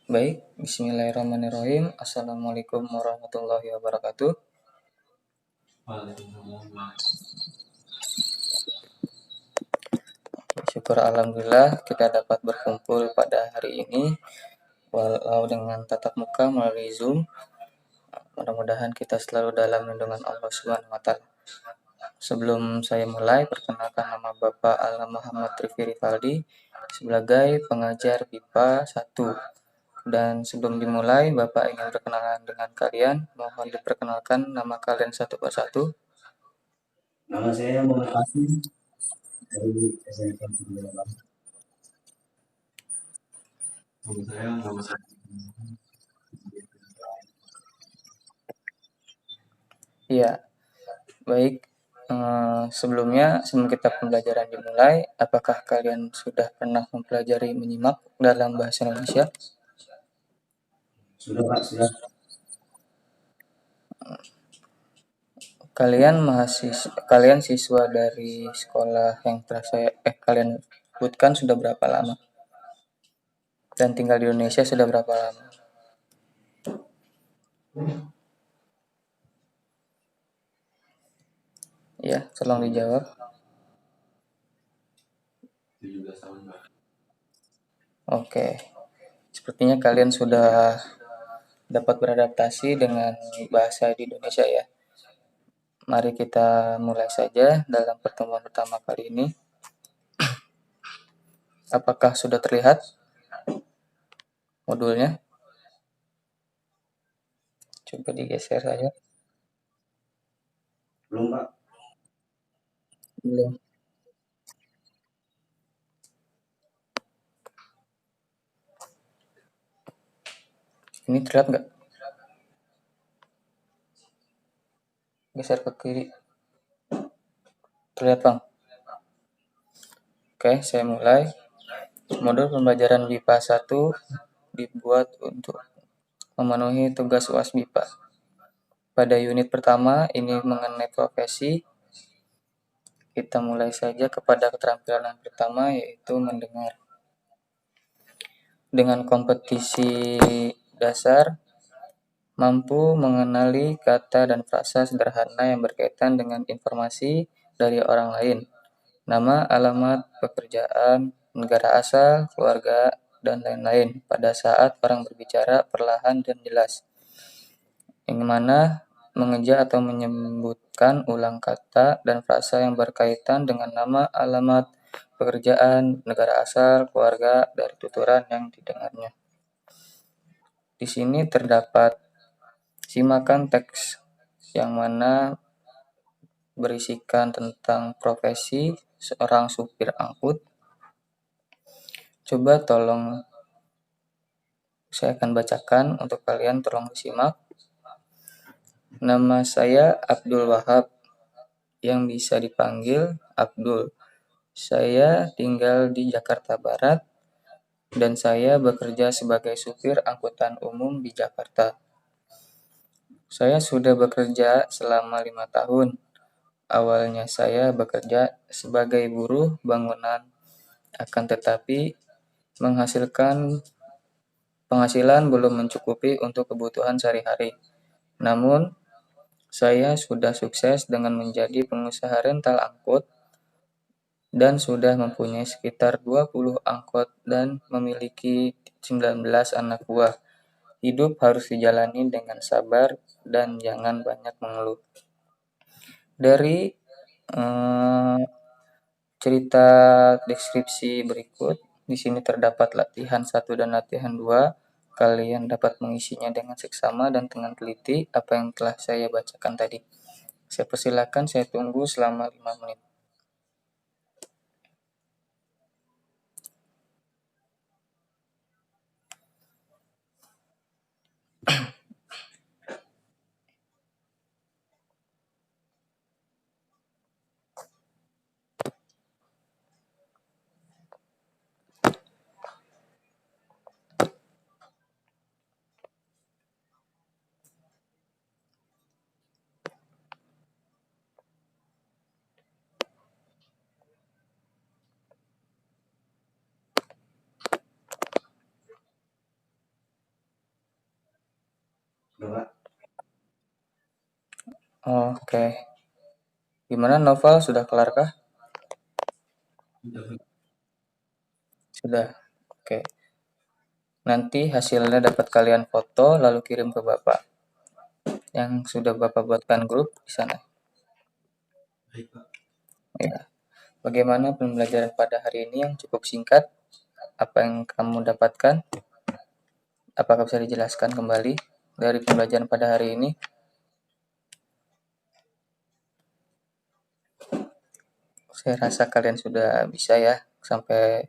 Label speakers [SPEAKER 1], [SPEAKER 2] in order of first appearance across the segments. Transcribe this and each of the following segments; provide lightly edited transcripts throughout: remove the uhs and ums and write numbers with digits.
[SPEAKER 1] Baik, bismillahirrahmanirrahim. Assalamualaikum warahmatullahi wabarakatuh. Syukur alhamdulillah kita dapat berkumpul pada hari ini walau dengan tatap muka melalui Zoom. Mudah-mudahan kita selalu dalam lindungan Allah Subhanahu wa taala. Sebelum saya mulai, perkenalkan nama Bapak Alam Muhammad Rifki Rifaldi sebagai pengajar BIPA 1. Dan sebelum dimulai, Bapak ingin berkenalan dengan kalian. Mohon diperkenalkan nama kalian satu persatu.
[SPEAKER 2] Nama saya Muhammad Qasim dari SMK 98. Nama saya Muhammad
[SPEAKER 1] Ya, baik. Sebelum kita pembelajaran dimulai, apakah kalian sudah pernah mempelajari menyimak dalam bahasa Indonesia?
[SPEAKER 2] Sudah Pak, sudah.
[SPEAKER 1] Kalian siswa dari sekolah yang telah kalian sebutkan sudah berapa lama? Dan tinggal di Indonesia sudah berapa lama? Ya, tolong dijawab.
[SPEAKER 2] 17 tahun Pak.
[SPEAKER 1] Oke. Sepertinya kalian sudah dapat beradaptasi dengan bahasa di Indonesia ya. Mari kita mulai saja dalam pertemuan pertama kali ini. Apakah sudah terlihat modulnya? Coba digeser saja.
[SPEAKER 2] Belum Pak.
[SPEAKER 1] Belum. Ini terlihat nggak? Geser ke kiri. Terlihat Bang? Oke, saya mulai. Modul pembelajaran BIPA 1 dibuat untuk memenuhi tugas UAS BIPA. Pada unit pertama, ini mengenai profesi. Kita mulai saja kepada keterampilan yang pertama, yaitu mendengar. Dengan kompetisi dasar, mampu mengenali kata dan frasa sederhana yang berkaitan dengan informasi dari orang lain, nama, alamat, pekerjaan, negara asal, keluarga, dan lain-lain pada saat orang berbicara perlahan dan jelas. Yang mana mengeja atau menyebutkan ulang kata dan frasa yang berkaitan dengan nama, alamat, pekerjaan, negara asal, keluarga, dari tuturan yang didengarnya. Di sini terdapat simakan teks yang mana berisikan tentang profesi seorang supir angkut. Coba tolong saya akan bacakan untuk kalian, tolong disimak. Nama saya Abdul Wahab, yang bisa dipanggil Abdul. Saya tinggal di Jakarta Barat dan saya bekerja sebagai supir angkutan umum di Jakarta. Saya sudah bekerja selama 5 tahun. Awalnya saya bekerja sebagai buruh bangunan, akan tetapi penghasilan belum mencukupi untuk kebutuhan sehari-hari. Namun, saya sudah sukses dengan menjadi pengusaha rental angkut dan sudah mempunyai sekitar 20 angkot dan memiliki 19 anak buah. Hidup harus dijalani dengan sabar dan jangan banyak mengeluh. Dari cerita deskripsi berikut, di sini terdapat latihan 1 dan latihan 2. Kalian dapat mengisinya dengan seksama dan dengan teliti apa yang telah saya bacakan tadi. Saya persilakan, saya tunggu selama 5 menit.
[SPEAKER 2] Udah, Pak.
[SPEAKER 1] Oke. Gimana Novel, sudah kelar kah?
[SPEAKER 2] Udah, Pak.
[SPEAKER 1] Sudah. Oke. Nanti hasilnya dapat kalian foto lalu kirim ke Bapak. Yang sudah Bapak buatkan grup di sana.
[SPEAKER 2] Baik, Pak.
[SPEAKER 1] Ya. Bagaimana pembelajaran pada hari ini yang cukup singkat? Apa yang kamu dapatkan? Apakah bisa dijelaskan kembali dari pembelajaran pada hari ini? Saya rasa kalian sudah bisa ya sampai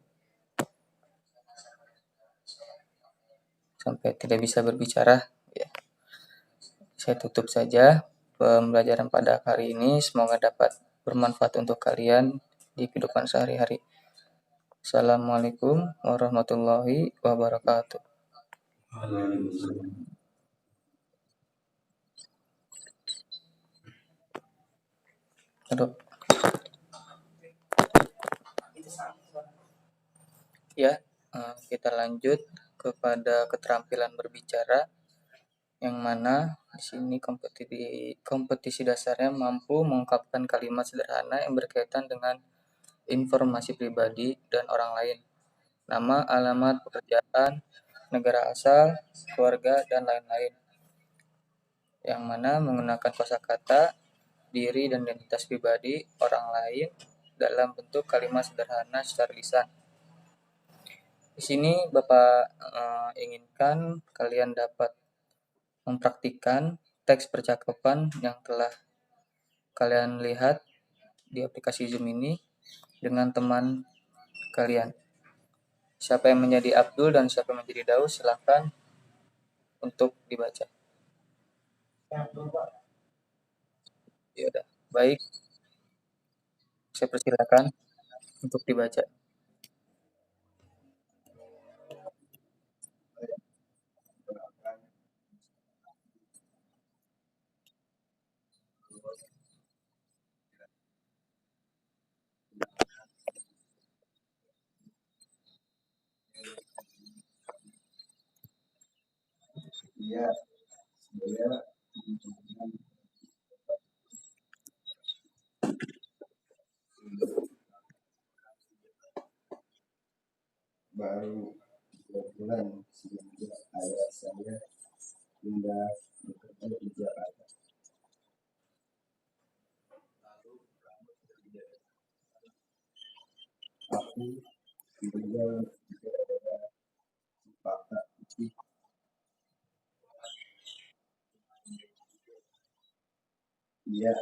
[SPEAKER 1] tidak bisa berbicara. Ya. Saya tutup saja pembelajaran pada hari ini. Semoga dapat bermanfaat untuk kalian di kehidupan sehari-hari. Assalamualaikum warahmatullahi wabarakatuh.
[SPEAKER 2] Waalaikumsalam.
[SPEAKER 1] Aduh. Ya, kita lanjut kepada keterampilan berbicara, yang mana di sini kompetisi dasarnya mampu mengungkapkan kalimat sederhana yang berkaitan dengan informasi pribadi dan orang lain, nama, alamat, pekerjaan, negara asal, keluarga, dan lain-lain, yang mana menggunakan kosakata, diri, dan identitas pribadi orang lain dalam bentuk kalimat sederhana secara lisan. Di sini Bapak inginkan kalian dapat mempraktikkan teks percakapan yang telah kalian lihat di aplikasi Zoom ini dengan teman kalian. Siapa yang menjadi Abdul dan siapa yang menjadi Daus, silakan untuk dibaca. Ya udah, baik, saya persilakan untuk dibaca.
[SPEAKER 2] Iya, saya baru 2 bulan semenjak ayah saya pindah bekerja di Jakarta. Aku tinggal di daerah Cipata Putih. Iya,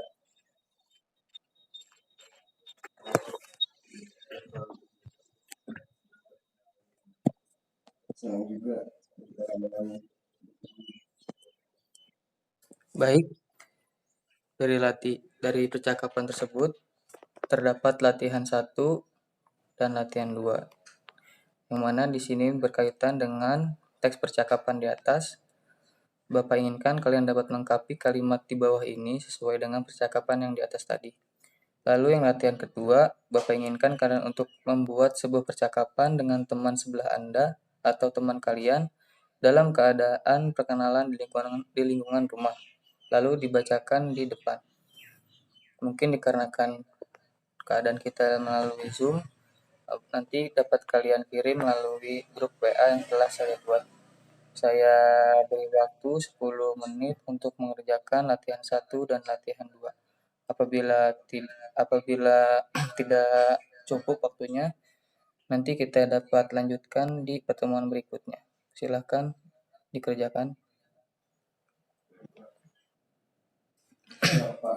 [SPEAKER 2] senang juga berjalan-jalan.
[SPEAKER 1] Baik, dari percakapan tersebut terdapat latihan 1 dan latihan 2, yang mana di sini berkaitan dengan teks percakapan di atas. Bapak inginkan kalian dapat melengkapi kalimat di bawah ini sesuai dengan percakapan yang di atas tadi. Lalu yang latihan kedua, Bapak inginkan kalian untuk membuat sebuah percakapan dengan teman sebelah Anda atau teman kalian dalam keadaan perkenalan di lingkungan rumah, lalu dibacakan di depan. Mungkin dikarenakan keadaan kita melalui Zoom, nanti dapat kalian kirim melalui grup WA yang telah saya buat. Saya beri waktu 10 menit untuk mengerjakan latihan 1 dan latihan 2. Apabila tidak cukup waktunya, nanti kita dapat lanjutkan di pertemuan berikutnya. Silakan dikerjakan.
[SPEAKER 2] Siapa?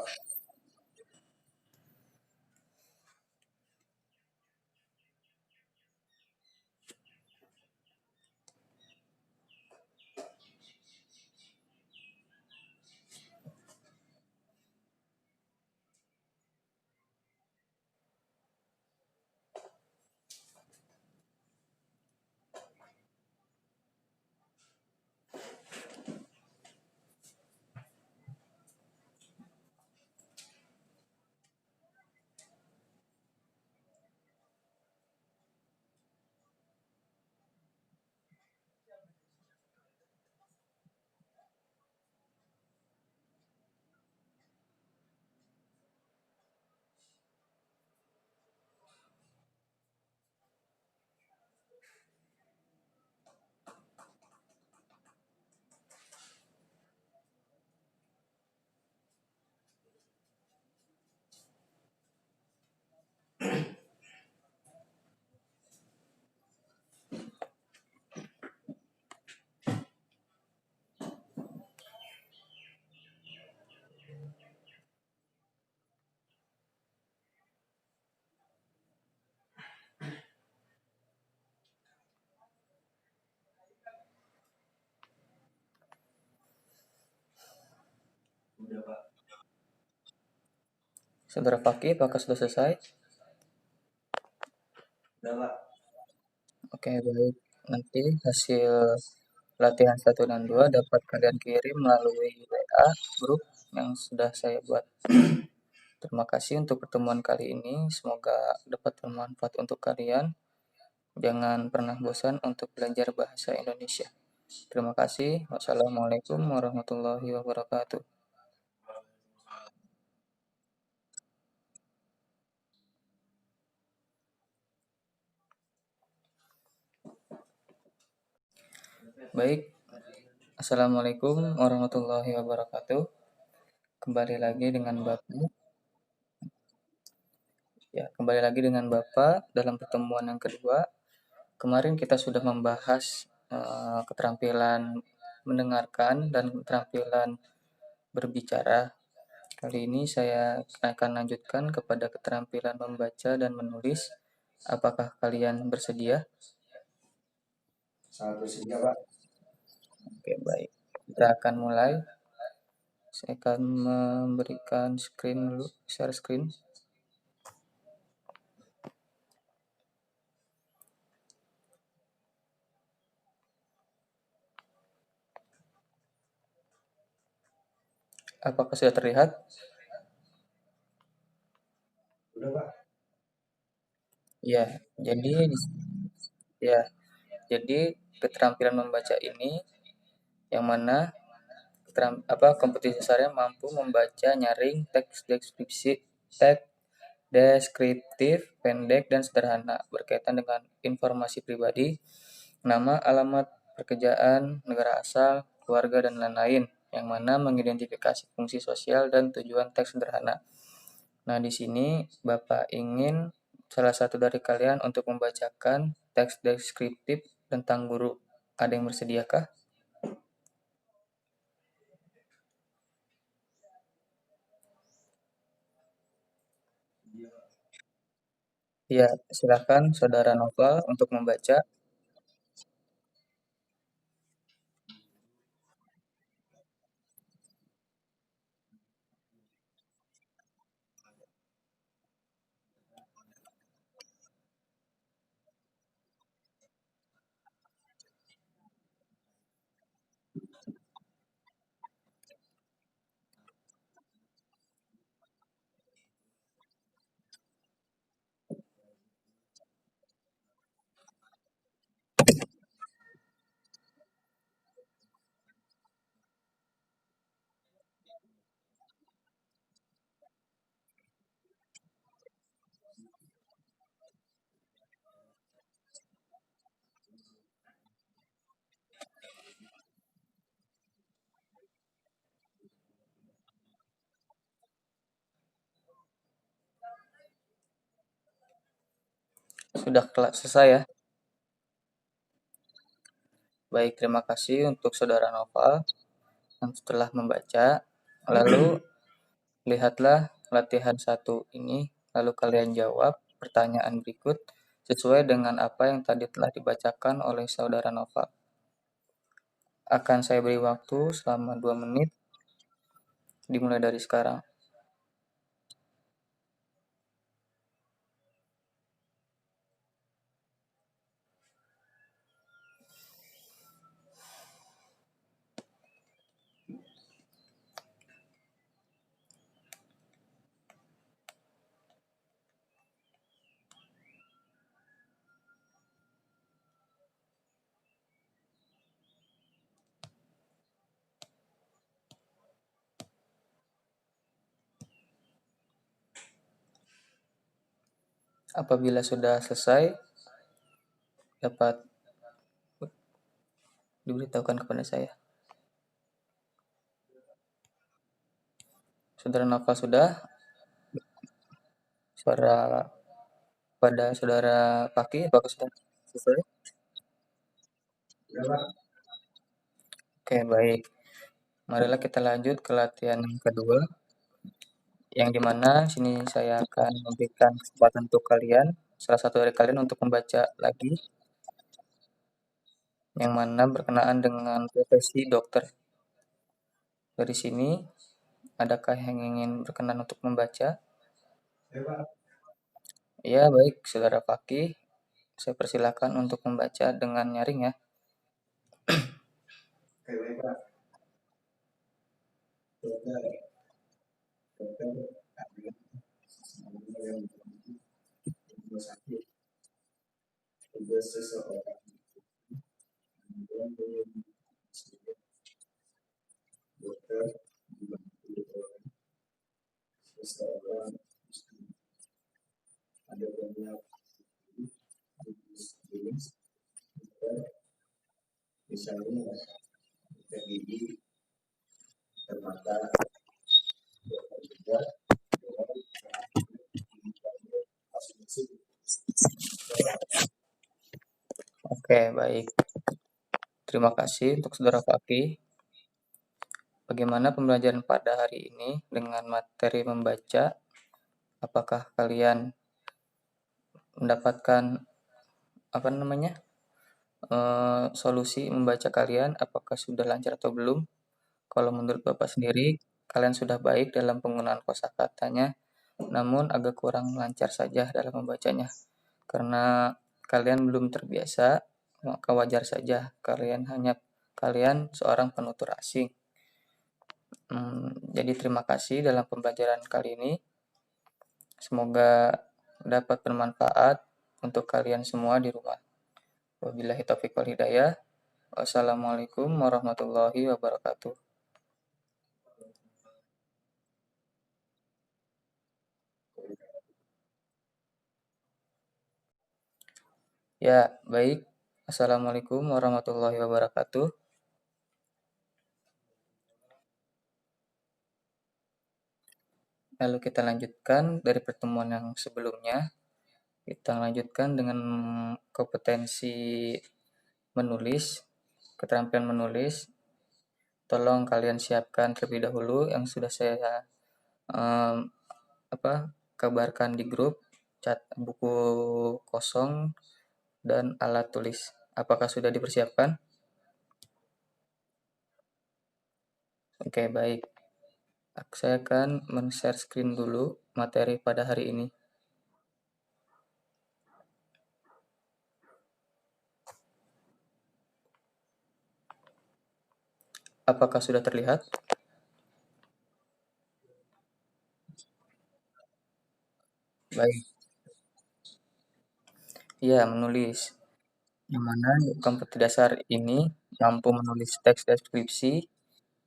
[SPEAKER 1] Saudara Fakih, apakah sudah selesai? Oke, baik. Nanti hasil latihan 1 dan 2 dapat kalian kirim melalui WA grup yang sudah saya buat. Terima kasih untuk pertemuan kali ini. Semoga dapat bermanfaat untuk kalian. Jangan pernah bosan untuk belajar bahasa Indonesia. Terima kasih. Wassalamualaikum warahmatullahi wabarakatuh. Baik. Assalamualaikum warahmatullahi wabarakatuh. Kembali lagi dengan Bapak. Ya, kembali lagi dengan Bapak dalam pertemuan yang kedua. Kemarin kita sudah membahas keterampilan mendengarkan dan keterampilan berbicara. Kali ini saya akan lanjutkan kepada keterampilan membaca dan menulis. Apakah kalian bersedia?
[SPEAKER 2] Sangat bersedia, Pak.
[SPEAKER 1] Oke, baik. Kita akan mulai. Saya akan memberikan screen dulu, share screen. Apakah sudah terlihat?
[SPEAKER 2] Udah, Pak.
[SPEAKER 1] Ya, jadi ya, jadi keterampilan membaca ini yang mana kompetisi dasarnya mampu membaca nyaring teks deskriptif, pendek dan sederhana berkaitan dengan informasi pribadi, nama, alamat, pekerjaan, negara asal, keluarga dan lain-lain, yang mana mengidentifikasi fungsi sosial dan tujuan teks sederhana. Nah, di sini Bapak ingin salah satu dari kalian untuk membacakan teks deskriptif tentang guru. Ada yang bersediakah? Ya, silakan Saudara Novel untuk membaca. Sudah selesai ya? Baik, terima kasih untuk Saudara Novel yang setelah membaca. Lalu lihatlah latihan 1 ini, lalu kalian jawab pertanyaan berikut sesuai dengan apa yang tadi telah dibacakan oleh Saudara Novel. Akan saya beri waktu selama 2 menit, dimulai dari sekarang. Apabila sudah selesai, dapat diberitahukan kepada saya. Saudara Novel sudah? Suara pada Saudara Paki, apakah sudah selesai?
[SPEAKER 2] Udah, Pak.
[SPEAKER 1] Oke, baik. Marilah kita lanjut ke latihan yang kedua, yang dimana sini saya akan memberikan kesempatan untuk kalian, salah satu dari kalian untuk membaca lagi, yang mana berkenaan dengan profesi dokter. Dari sini Adakah yang ingin berkenan untuk membaca?
[SPEAKER 2] Ya, Pak.
[SPEAKER 1] Ya, baik, Saudara Fakih. Saya persilakan untuk membaca dengan nyaring ya.
[SPEAKER 2] Oke, baik, Pak. Dokter, dokter, ada yang rumah sakit, tugas seseorang, kemudian dokter, dibantu oleh seseorang, ada banyak jenis, misalnya dokter gigi, dokter mata, dokter bedah, masing-masing.
[SPEAKER 1] Oke, baik. Terima kasih untuk Saudara Fakih. Bagaimana pembelajaran pada hari ini dengan materi membaca? Apakah kalian mendapatkan solusi membaca kalian? Apakah sudah lancar atau belum? Kalau menurut Bapak sendiri, kalian sudah baik dalam penggunaan kosakatanya, namun agak kurang lancar saja dalam membacanya. Karena kalian belum terbiasa, maka wajar saja kalian seorang penutur asing. Jadi terima kasih dalam pembelajaran kali ini. Semoga dapat bermanfaat untuk kalian semua di rumah. Wabillahi taufiq wal hidayah. Wassalamualaikum warahmatullahi wabarakatuh. Ya, baik. Assalamualaikum warahmatullahi wabarakatuh. Lalu kita lanjutkan dari pertemuan yang sebelumnya. Kita lanjutkan dengan kompetensi menulis, keterampilan menulis. Tolong kalian siapkan terlebih dahulu yang sudah saya kabarkan di grup, cat buku kosong dan alat tulis. Apakah sudah dipersiapkan? Oke, baik. Saya akan men-share screen dulu materi pada hari ini. Apakah sudah terlihat? Baik. Ya, menulis. Yang mana kompetensi dasar ini mampu menulis teks deskripsi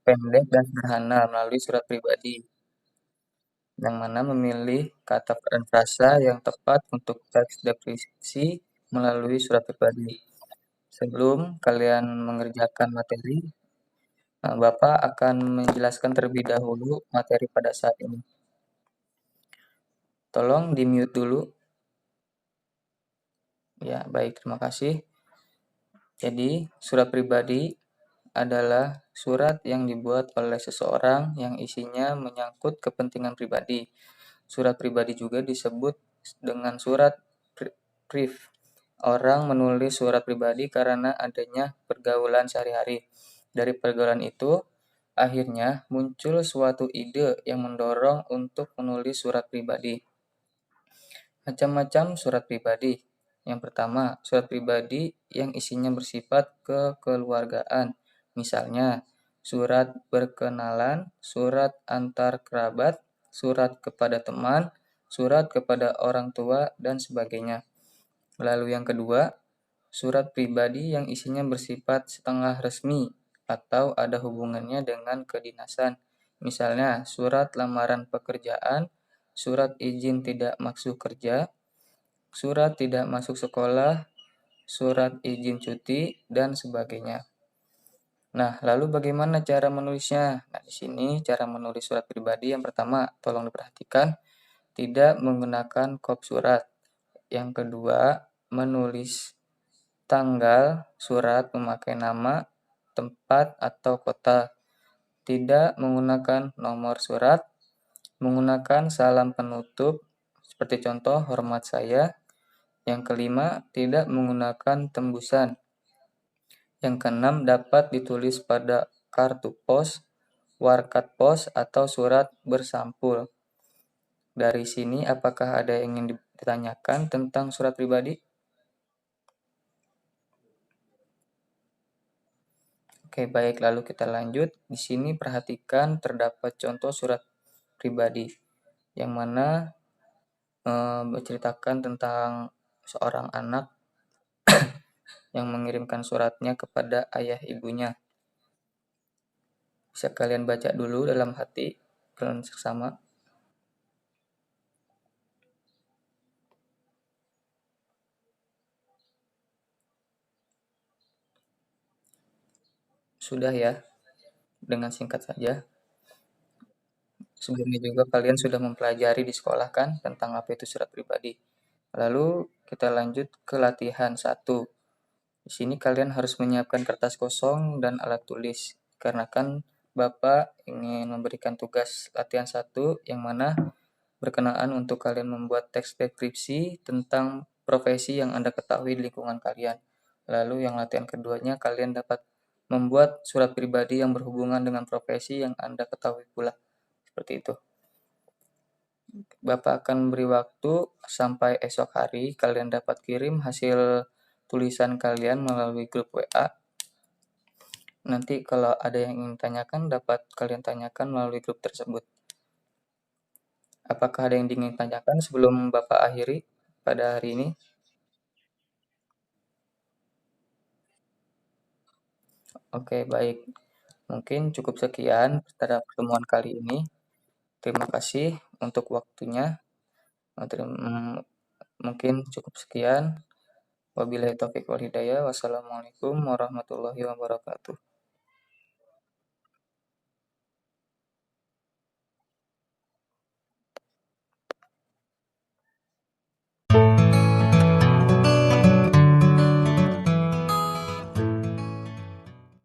[SPEAKER 1] pendek dan sederhana melalui surat pribadi, yang mana memilih kata dan frasa yang tepat untuk teks deskripsi melalui surat pribadi. Sebelum kalian mengerjakan materi, Bapak akan menjelaskan terlebih dahulu materi pada saat ini. Tolong di-mute dulu. Ya, baik, terima kasih. Jadi, surat pribadi adalah surat yang dibuat oleh seseorang yang isinya menyangkut kepentingan pribadi. Surat pribadi juga disebut dengan surat brief. Orang menulis surat pribadi karena adanya pergaulan sehari-hari. Dari pergaulan itu, akhirnya muncul suatu ide yang mendorong untuk menulis surat pribadi. Macam-macam surat pribadi. Yang pertama, surat pribadi yang isinya bersifat kekeluargaan. Misalnya, surat perkenalan, surat antar kerabat, surat kepada teman, surat kepada orang tua, dan sebagainya. Lalu yang kedua, surat pribadi yang isinya bersifat setengah resmi atau ada hubungannya dengan kedinasan. Misalnya, surat lamaran pekerjaan, surat izin tidak masuk kerja, surat tidak masuk sekolah, surat izin cuti, dan sebagainya. Nah, lalu bagaimana cara menulisnya? Nah, di sini cara menulis surat pribadi yang pertama, tolong diperhatikan, tidak menggunakan kop surat. Yang kedua, menulis tanggal surat memakai nama, tempat, atau kota. Tidak menggunakan nomor surat, menggunakan salam penutup, seperti contoh, hormat saya. Yang kelima, tidak menggunakan tembusan. Yang keenam, dapat ditulis pada kartu pos, warkat pos atau surat bersampul. Dari sini apakah ada yang ingin ditanyakan tentang surat pribadi? Oke, baik, lalu kita lanjut. Di sini perhatikan terdapat contoh surat pribadi yang mana menceritakan tentang seorang anak yang mengirimkan suratnya kepada ayah ibunya. Bisa kalian baca dulu dalam hati kalian seksama. Sudah ya, dengan singkat saja. Sebelumnya juga kalian sudah mempelajari di sekolah kan tentang apa itu surat pribadi. Lalu kita lanjut ke latihan 1. Di sini kalian harus menyiapkan kertas kosong dan alat tulis. Karena kan Bapak ingin memberikan tugas latihan 1 yang mana berkenaan untuk kalian membuat teks deskripsi tentang profesi yang Anda ketahui di lingkungan kalian. Lalu yang latihan keduanya kalian dapat membuat surat pribadi yang berhubungan dengan profesi yang Anda ketahui pula. Seperti itu. Bapak akan beri waktu sampai esok hari kalian dapat kirim hasil tulisan kalian melalui grup WA. Nanti kalau ada yang ingin tanyakan dapat kalian tanyakan melalui grup tersebut. Apakah ada yang ingin tanyakan sebelum Bapak akhiri pada hari ini? Oke, baik. Mungkin cukup sekian pada pertemuan kali ini. Terima kasih untuk waktunya. Mungkin cukup sekian. Wabillahi taufiq wal hidayah. Wassalamualaikum warahmatullahi wabarakatuh.